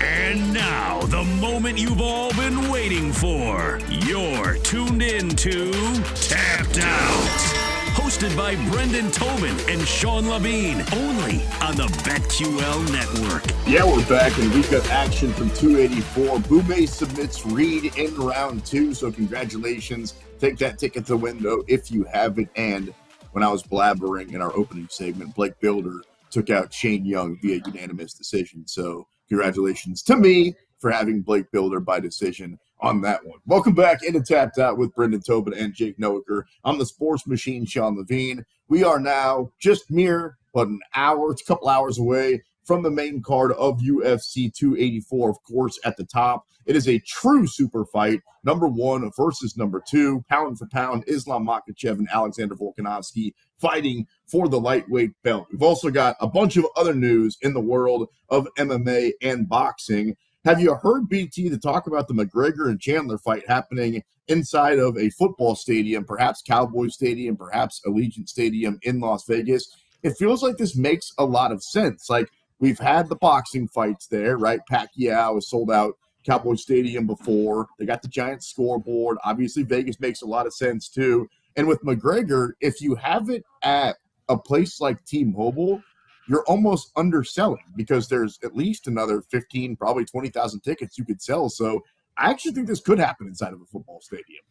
And now, the moment you've all been waiting for. You're tuned in to Tapped Out. Hosted by Brendan Tobin and Sean Levine. Only on the BetQL network. Yeah, we're back, and we've got action from 284. Boumé submits Reed in round 2, so congratulations. Take that ticket to the window if you haven't. And when I was blabbering in our opening segment, Blake Builder took out Shane Young via unanimous decision. So congratulations to me for having Blake Builder by decision on that one. Welcome back into Tapped Out with Brendan Tobin and Jake Noaker. I'm the sports machine, Sean Levine. We are now just an hour, it's a couple hours away from the main card of UFC 284, of course, at the top. It is a true super fight, number 1 versus number 2, pound for pound, Islam Makhachev and Alexander Volkanovski fighting for the lightweight belt. We've also got a bunch of other news in the world of MMA and boxing. Have you heard BT to talk about the McGregor and Chandler fight happening inside of a football stadium, perhaps Cowboy Stadium, perhaps Allegiant Stadium in Las Vegas? It feels like this makes a lot of sense. Like, we've had the boxing fights there, right? Pacquiao has sold out Cowboy Stadium before. They got the giant scoreboard. Obviously, Vegas makes a lot of sense, too. And with McGregor, if you have it at a place like T-Mobile, you're almost underselling because there's at least another 15, probably 20,000 tickets you could sell. So I actually think this could happen inside of a football stadium.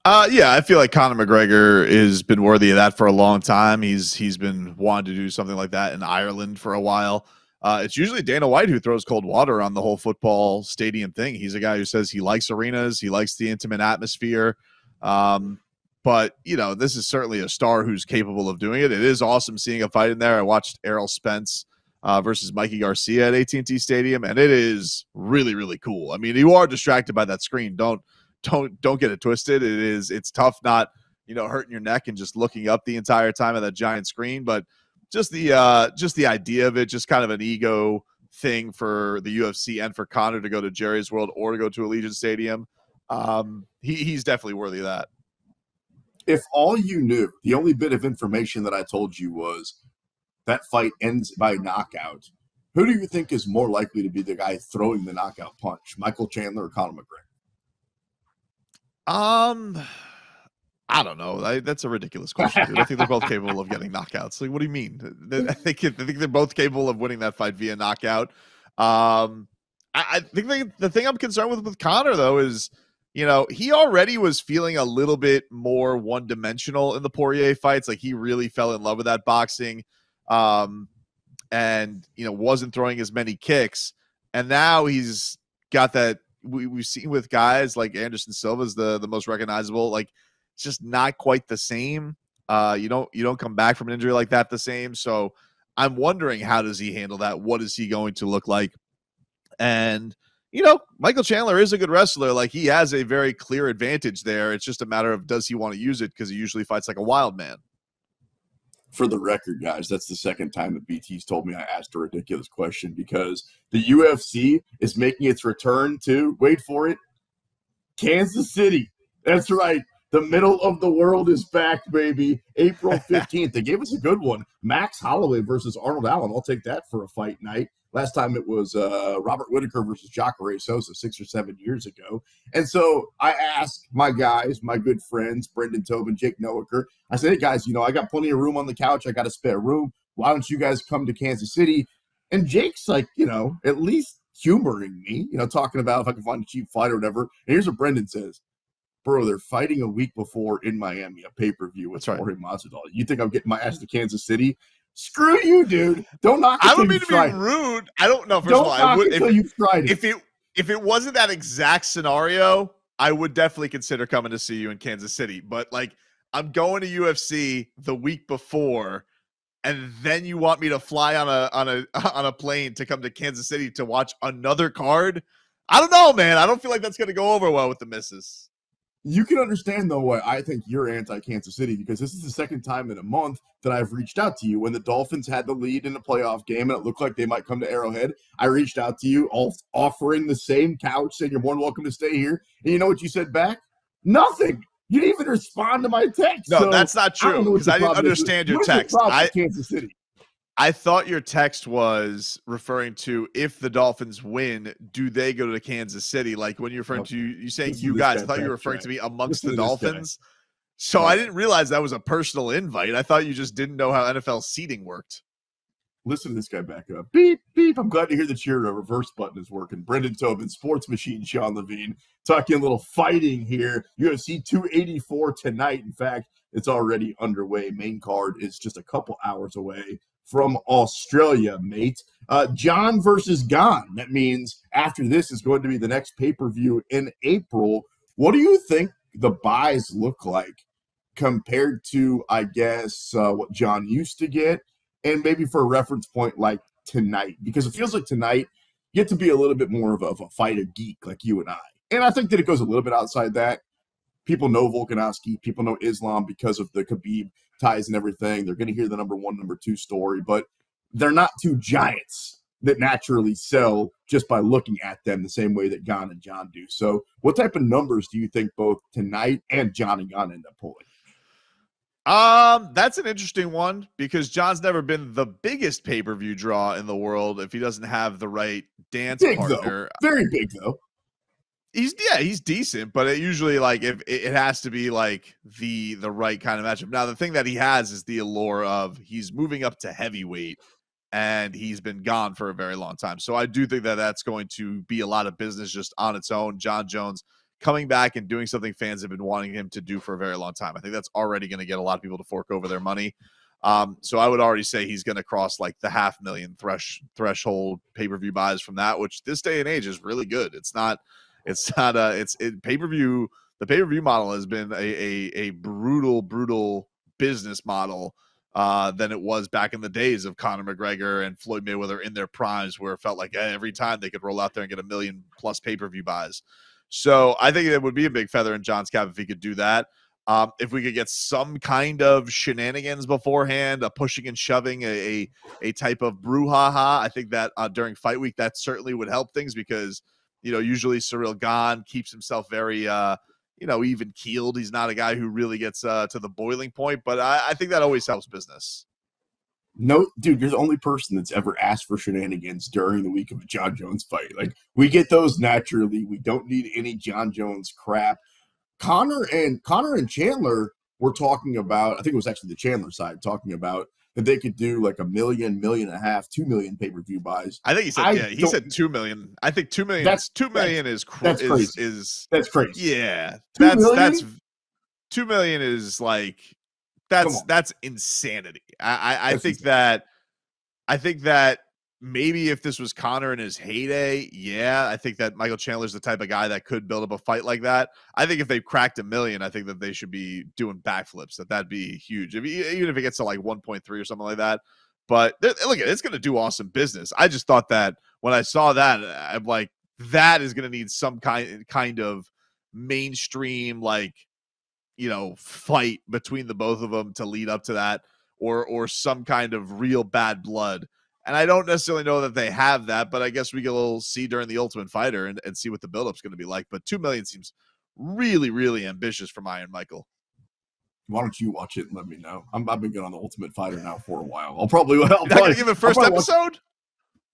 Yeah, I feel like Conor McGregor has been worthy of that for a long time. He's been wanting to do something like that in Ireland for a while. It's usually Dana White who throws cold water on the whole football stadium thing. He's a guy who says he likes arenas, he likes the intimate atmosphere. But, you know, this is certainly a star who's capable of doing it. It is awesome seeing a fight in there. I watched Errol Spence versus Mikey Garcia at AT&T Stadium, and it is really, really cool. I mean, you are distracted by that screen. Don't get it twisted. It's tough not, hurting your neck and just looking up the entire time at that giant screen. But just the idea of it, just kind of an ego thing for the UFC and for Conor to go to Jerry's World or to go to Allegiant Stadium. He's definitely worthy of that. If all you knew, the only bit of information that I told you was that fight ends by knockout, who do you think is more likely to be the guy throwing the knockout punch, Michael Chandler or Conor McGregor? I don't know. That's a ridiculous question, dude. I think they're both capable of getting knockouts. Like, what do you mean? I think they're both capable of winning that fight via knockout. I think the thing I'm concerned with Conor, though, is, he already was feeling a little bit more one-dimensional in the Poirier fights. Like, he really fell in love with that boxing and, wasn't throwing as many kicks. And now he's got that we've seen with guys like Anderson Silva's the most recognizable. Like, it's just not quite the same. You don't come back from an injury like that the same. So I'm wondering, how does he handle that? What is he going to look like? And Michael Chandler is a good wrestler. Like, he has a very clear advantage there. It's just a matter of, does he want to use it? Because he usually fights like a wild man. For the record, guys, that's the second time that BT's told me I asked a ridiculous question, because the UFC is making its return to, wait for it, Kansas City. That's right. The middle of the world is back, baby. April 15th. They gave us a good one. Max Holloway versus Arnold Allen. I'll take that for a fight night. Last time it was Robert Whitaker versus Jacare Souza 6 or 7 years ago. And so I asked my guys, my good friends, Brendan Tobin, Jake Noaker, I said, hey, guys, I got plenty of room on the couch. I got a spare room. Why don't you guys come to Kansas City? And Jake's like, at least humoring me, talking about if I can find a cheap flight or whatever. And here's what Brendan says. Bro, they're fighting a week before in Miami, a pay-per-view with Jorge Masvidal. You think I'm getting my ass to Kansas City? Screw you, dude. Don't knock it. I don't mean to be rude. I don't know. First of all, I would, if it wasn't that exact scenario, I would definitely consider coming to see you in Kansas City. But like, I'm going to UFC the week before, and then you want me to fly on a plane to come to Kansas City to watch another card? I don't know, man. I don't feel like that's going to go over well with the missus. You can understand, though, why I think you're anti-Kansas City, because this is the second time in a month that I've reached out to you. When the Dolphins had the lead in a playoff game and it looked like they might come to Arrowhead, I reached out to you, offering the same couch, saying you're more than welcome to stay here. And you know what you said back? Nothing. You didn't even respond to my text. No, so that's not true, because I didn't understand your text. Kansas City. I thought your text was referring to if the Dolphins win, do they go to Kansas City? Like when you're referring to you saying Listen to you this guys, I guy thought you were referring backtrack. to me amongst Listen the to this guy. Dolphins. So I didn't realize that was a personal invite. I thought you just didn't know how NFL seating worked. Listen to this guy back up. Beep, beep. I'm glad to hear that your reverse button is working. Brendan Tobin, Sports Machine, Sean Levine, talking a little fighting here. UFC 284 tonight. In fact, it's already underway. Main card is just a couple hours away from Australia, mate. John versus Gon. That means after this is going to be the next pay-per-view in April. What do you think the buys look like compared to, I guess, what John used to get? And maybe for a reference point like tonight, because it feels like tonight you get to be a little bit more of a fighter geek like you and I. And I think that it goes a little bit outside that. People know Volkanovski, people know Islam because of the Khabib ties and everything. They're going to hear the number 1, number 2 story, but they're not two giants that naturally sell just by looking at them the same way that Gon and John do. So what type of numbers do you think both tonight and John and Gon end up pulling? That's an interesting one because John's never been the biggest pay-per-view draw in the world if he doesn't have the right dance partner. Though. Very big though. He's decent, but it usually like if it has to be like the right kind of matchup. Now the thing that he has is the allure of he's moving up to heavyweight and he's been gone for a very long time. So I do think that that's going to be a lot of business just on its own. John Jones coming back and doing something fans have been wanting him to do for a very long time. I think that's already going to get a lot of people to fork over their money. So I would already say he's going to cross like the 500,000 threshold pay-per-view buys from that, which this day and age is really good. It's pay-per-view. The pay-per-view model has been a brutal business model than it was back in the days of Conor McGregor and Floyd Mayweather in their primes, where it felt like every time they could roll out there and get 1 million plus pay-per-view buys. So I think it would be a big feather in John's cap if he could do that. If we could get some kind of shenanigans beforehand, a pushing and shoving, a type of brouhaha, I think that during fight week, that certainly would help things because, usually Ciryl Gane keeps himself very, even keeled. He's not a guy who really gets to the boiling point, but I think that always helps business. No, dude, you're the only person that's ever asked for shenanigans during the week of a John Jones fight. Like, we get those naturally. We don't need any John Jones crap. Connor and Chandler were talking about, I think it was actually the Chandler side, talking about that they could do like 1 million, 1.5 million, 2 million pay-per-view buys. I think he said 2 million. I think 2 million. That's 2 million is crazy. That's crazy. Yeah, 2 million? that's 2 million is like that's insanity. I think that maybe if this was Connor in his heyday, yeah, I think that Michael Chandler's the type of guy that could build up a fight like that. I think if they cracked 1 million, I think that they should be doing backflips. That'd be huge. Even if it gets to like 1.3 or something like that. But look, it's going to do awesome business. I just thought that when I saw that, I'm like, that is going to need some kind of mainstream fight between the both of them to lead up to that, or some kind of real bad blood. And I don't necessarily know that they have that, but I guess we will see during the Ultimate Fighter and see what the build-up's going to be like. But 2 million seems really, really ambitious from Iron Michael. Why don't you watch it and let me know? I've been good on the Ultimate Fighter now for a while. I'll probably give it first episode.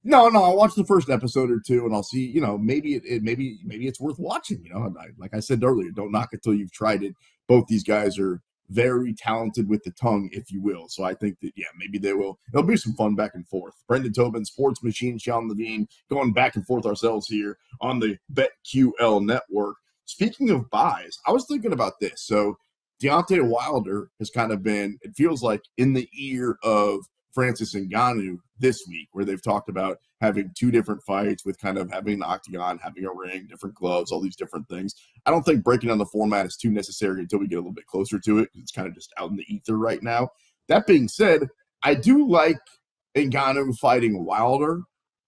No, I'll watch the first episode or two, and I'll see. Maybe it's worth watching. Like I said earlier, don't knock it till you've tried it. Both these guys are very talented with the tongue, if you will. So I think that, maybe they will. There'll be some fun back and forth. Brendan Tobin, Sports Machine, Sean Levine, going back and forth ourselves here on the BetQL network. Speaking of buys, I was thinking about this. So Deontay Wilder has kind of been, it feels like, in the ear of Francis Ngannou this week, where they've talked about having 2 different fights with kind of having an octagon, having a ring, different gloves, all these different things. I don't think breaking down the format is too necessary until we get a little bit closer to it, because it's kind of just out in the ether right now. That being said, I do like Ngannou fighting Wilder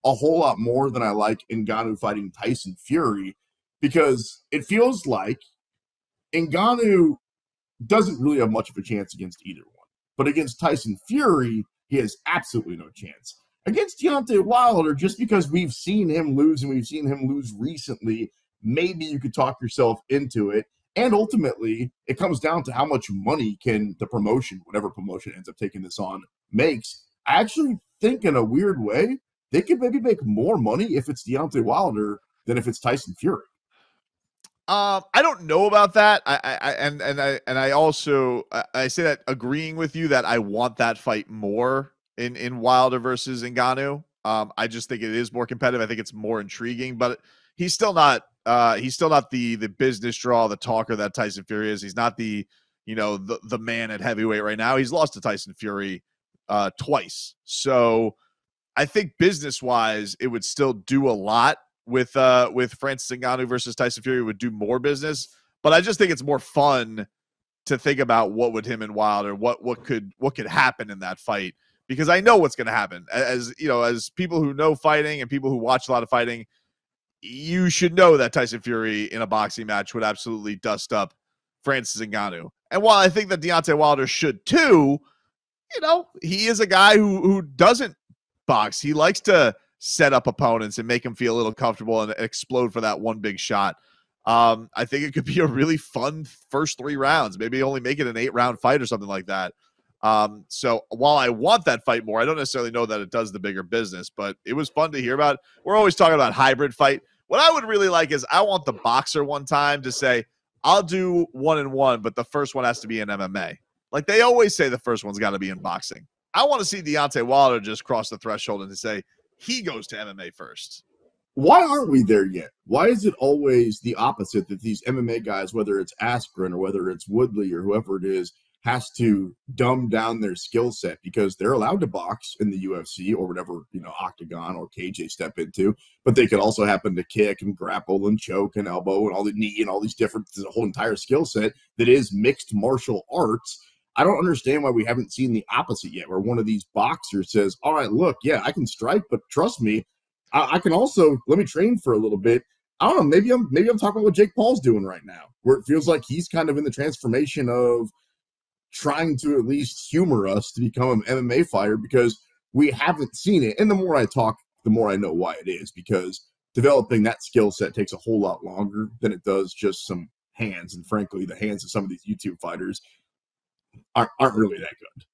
a whole lot more than I like Ngannou fighting Tyson Fury, because it feels like Ngannou doesn't really have much of a chance against either one. But against Tyson Fury, he has absolutely no chance. Against Deontay Wilder, just because we've seen him lose, and we've seen him lose recently, maybe you could talk yourself into it. And ultimately, it comes down to how much money can the promotion, whatever promotion ends up taking this on, makes. I actually think in a weird way, they could maybe make more money if it's Deontay Wilder than if it's Tyson Fury. I don't know about that. I also I say that agreeing with you that I want that fight more in Wilder versus Ngannou. I just think it is more competitive. I think it's more intriguing, but he's still not the business draw, the talker that Tyson Fury is. He's not the the man at heavyweight right now. He's lost to Tyson Fury twice. So I think business wise, it would still do a lot with Francis Ngannou versus Tyson Fury. Would do more business, but I just think it's more fun to think about what would him and Wilder, what could happen in that fight, because I know what's going to happen. As you know, as people who know fighting and people who watch a lot of fighting, you should know that Tyson Fury in a boxing match would absolutely dust up Francis Ngannou. And while I think that Deontay Wilder should too, he is a guy who doesn't box. He likes to set up opponents and make them feel a little comfortable and explode for that one big shot. I think it could be a really fun first 3 rounds, maybe only make it an 8-round fight or something like that. So while I want that fight more, I don't necessarily know that it does the bigger business, but it was fun to hear about. We're always talking about hybrid fight. What I would really like is I want the boxer one time to say, I'll do 1-1, but the first one has to be in MMA. Like they always say the first one's got to be in boxing. I want to see Deontay Wilder just cross the threshold and to say he goes to MMA first. Why aren't we there yet? Why is it always the opposite, that these MMA guys, whether it's Askren or whether it's Woodley or whoever it is, has to dumb down their skill set because they're allowed to box in the UFC or whatever, octagon or cage they step into, but they could also happen to kick and grapple and choke and elbow and all the knee and all these different, the whole entire skill set that is mixed martial arts. I don't understand why we haven't seen the opposite yet, where one of these boxers says, all right, look, yeah, I can strike, but trust me, I can also, let me train for a little bit. I don't know, maybe I'm talking about what Jake Paul's doing right now, where it feels like he's kind of in the transformation of trying to at least humor us to become an MMA fighter, because we haven't seen it. And the more I talk, the more I know why it is, because developing that skill set takes a whole lot longer than it does just some hands. And frankly, the hands of some of these YouTube fighters aren't really that good.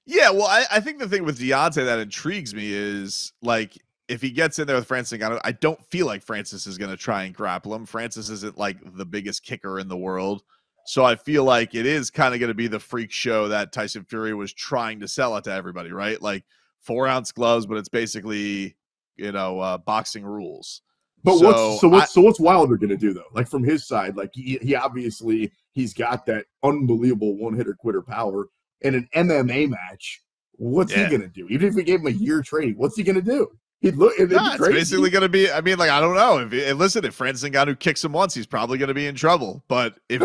Yeah, well, I think the thing with Deontay that intrigues me is, like, if he gets in there with Francis Ngannou, I don't feel like Francis is going to try and grapple him. Francis isn't, like, the biggest kicker in the world. So I feel like it is kind of going to be the freak show that Tyson Fury was trying to sell it to everybody, right? Like 4-ounce gloves, but it's basically, boxing rules. But what's Wilder going to do though? Like from his side, like he obviously he's got that unbelievable one-hitter quitter power. In an MMA match, what's he going to do? Even if we gave him a year training, what's he going to do? He'd look. It's basically going to be. I mean, like, I don't know. If Francis Ngannou kicks him once, he's probably going to be in trouble. But if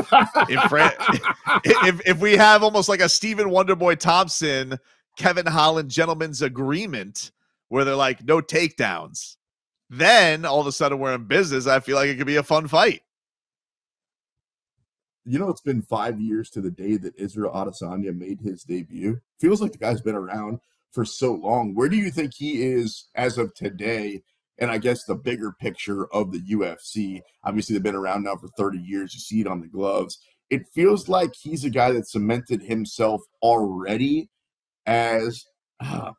we have almost like a Stephen Wonderboy Thompson, Kevin Holland gentleman's agreement, where they're like no takedowns, then all of a sudden we're in business. I feel like it could be a fun fight. It's been 5 years to the day that Israel Adesanya made his debut. Feels like the guy's been around for so long. Where do you think he is as of today? And I guess the bigger picture of the UFC, obviously they've been around now for 30 years. You see it on the gloves. It feels like he's a guy that cemented himself already as, top,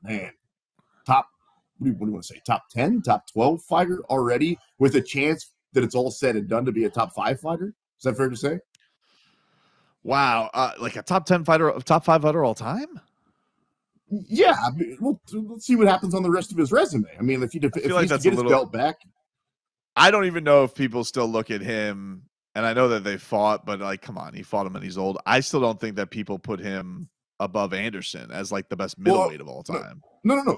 what do you want to say? Top 10, top 12 fighter already, with a chance that it's all said and done to be a top 5 fighter. Is that fair to say? Wow. Like a top 10 fighter, top 5 fighter all time? Yeah, I mean, let's see what happens on the rest of his resume. I mean, if he gets his belt back, I don't even know if people still look at him. And I know that they fought, but like, come on, he fought him and he's old. I still don't think that people put him above Anderson as like the best middleweight of all time. No.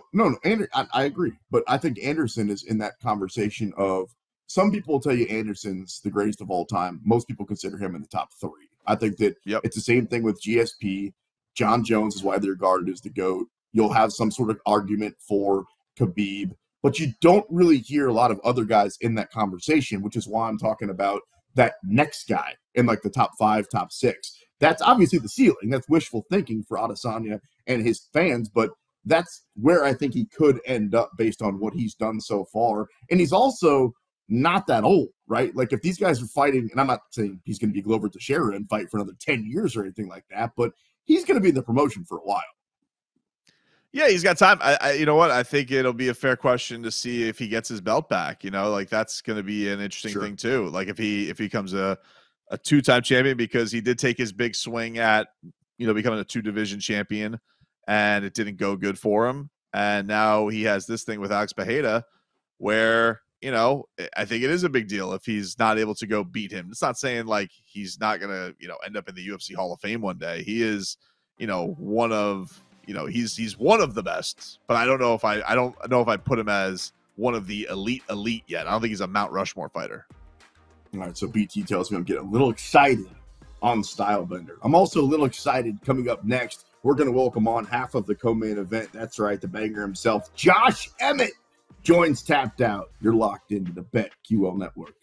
I agree, but I think Anderson is in that conversation of, some people will tell you Anderson's the greatest of all time. Most people consider him in the top 3. I think that It's the same thing with GSP. John Jones is widely regarded as the GOAT. You'll have some sort of argument for Khabib, but you don't really hear a lot of other guys in that conversation, which is why I'm talking about that next guy in like the top 5, top 6. That's obviously the ceiling. That's wishful thinking for Adesanya and his fans, but that's where I think he could end up based on what he's done so far. And he's also not that old, right? Like if these guys are fighting, and I'm not saying he's going to be Glover Teixeira and fight for another 10 years or anything like that, but he's going to be in the promotion for a while. Yeah, he's got time. You know what? I think it'll be a fair question to see if he gets his belt back. You know, like that's going to be an interesting thing too. Like if he becomes a two-time champion, because he did take his big swing at, you know, becoming a 2-division champion, and it didn't go good for him. And now he has this thing with Alex Bejeda, where, you know, I think it is a big deal if he's not able to go beat him. It's not saying like he's not going to, you know, end up in the UFC Hall of Fame one day. He is, you know, one of, you know, he's one of the best, but I don't know if I don't know if I put him as one of the elite yet. I don't think he's a Mount Rushmore fighter. All right, so BT tells me I'm getting a little excited on Style Bender. I'm also a little excited coming up next. We're going to welcome on half of the co-main event. That's right, the banger himself, Josh Emmett, joins Tapped Out. You're locked into the BetQL network.